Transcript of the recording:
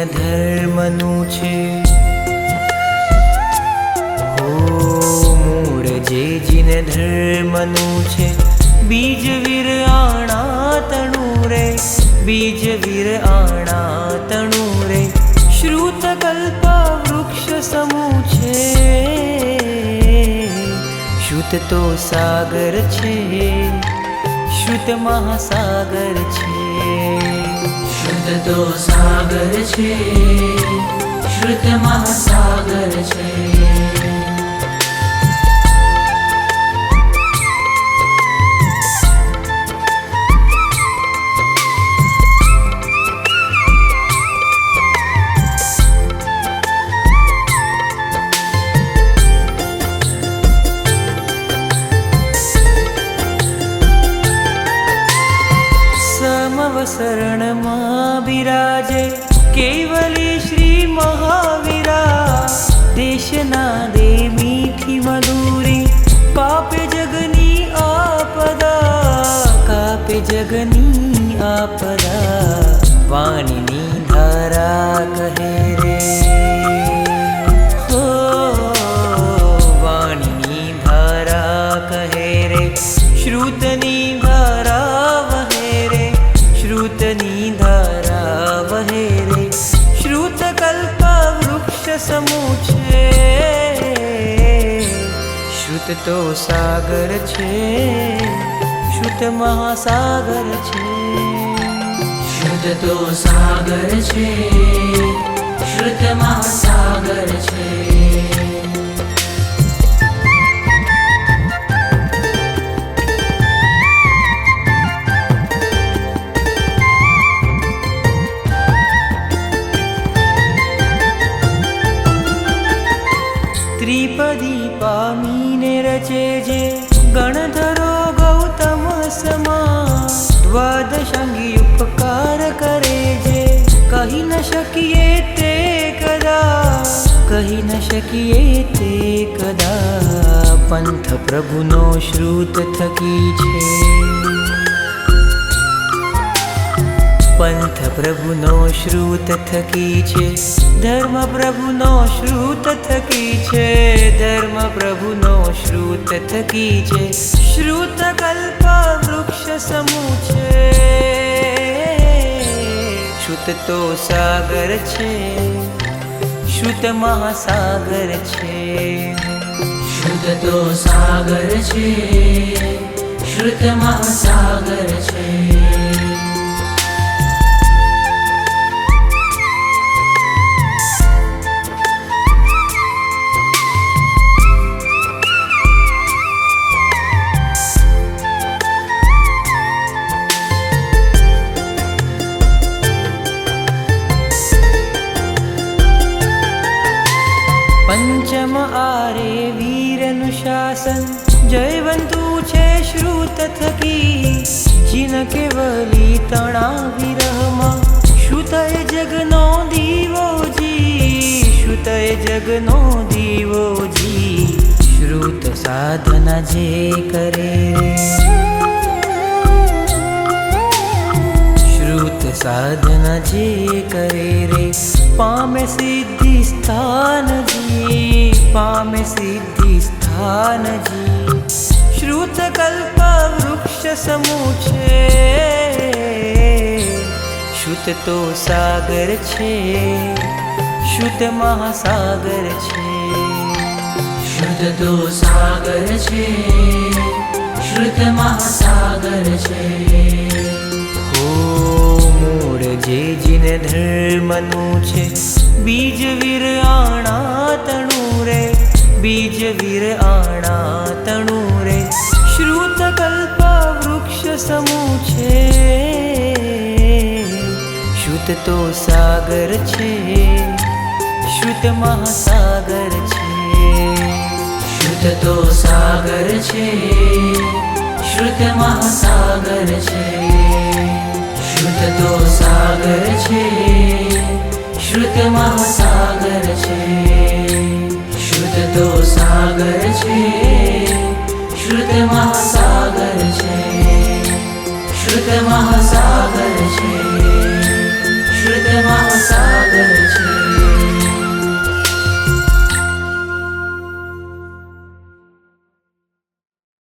ધર્મનું છે. મૂળ જે જીન ધર્મનું છે, બીજ વીર આણા તણું રે, બીજ વીર આણા તણું રે. શ્રુત કલ્પ વૃક્ષ સમૂહ છે, શ્રુત તો સાગર છે, શ્રુત મહાસાગર છે. શ્રુત તો સાગર છે, શ્રુત મહાસાગર છે. શરણમાં બિરાજે કેવલી શ્રી મહાવીરા. દેશના દે મીઠી મધુરી, કાપે જગની આપદા, કાપે જગની આપદા. વાણીની ધારા કહે રે, હો વાણીની ધારા કહે રે. શ્રુતની ધારા શ્રુતની ધારા વહે રે. શ્રુત કલ્પ વૃક્ષ સમૂહ છે, શ્રુત તો સાગર છે, શ્રુત મહાસાગર છે. શ્રુત તો સાગર છે, શ્રુત મહાસાગર છે. ત્રિપદી પામીને રચે જે ગણધરો ગૌતમ સમા. દ્વાદશાંગી ઉપકાર કરે જે, કહી ન શકીએ તે કદા, કહી ન શકીએ તે કદા. પંથ પ્રભુનો શ્રુત થકી છે, પંથ પ્રભુનો શ્રુત થકી છે. ધર્મ પ્રભુનો શ્રુત થકી છે, ધર્મ પ્રભુનો શ્રુત થકી છે. શ્રુત કલ્પ વૃક્ષ સમૂહ છે, શ્રુત તો સાગર છે, શ્રુત મહાસાગર છે. શ્રુત તો સાગર છે, શ્રુત મહાસાગર છે. પંચમ આરે વીરનું શાસન, જયવંતું છે શ્રુત થકી. જીન કેવલી તણા વિરહમાં, શ્રુતય જગનો દીવોજી, શ્રુતય જગનો દીવોજી. શ્રુત સાધના જે કરે રે, શ્રુત સાધના જે કરે રે. પામે સિદ્ધિ સ્થાનજી, પામે સિદ્ધિ સ્થાનજી. શ્રુત કલ્પ વૃક્ષ સમૂહ છે, શ્રુત તો સાગર છે, શ્રુત મહાસાગર છે. શ્રુત તો સાગર છે, શ્રુત મહાસાગર છે. મૂળ જે જીન ધર્મનું છે, બીજ વીર આણા તણું રે, બીજ વીર આણા તણું રે. શ્રુત કલ્પ વૃક્ષ સમૂહ છે, શ્રુત તો સાગર છે, શ્રુત મહાસાગર છે. શ્રુત તો સાગર છે, શ્રુત મહાસાગર છે. શ્રુત તો સાગર છે, શ્રુત મહાસાગર છે. શ્રુત તો સાગર છે, શ્રુત મહાસાગર છે. શ્રુત મહાસાગર છે, શ્રુત મહાસાગર મહાસાગર છે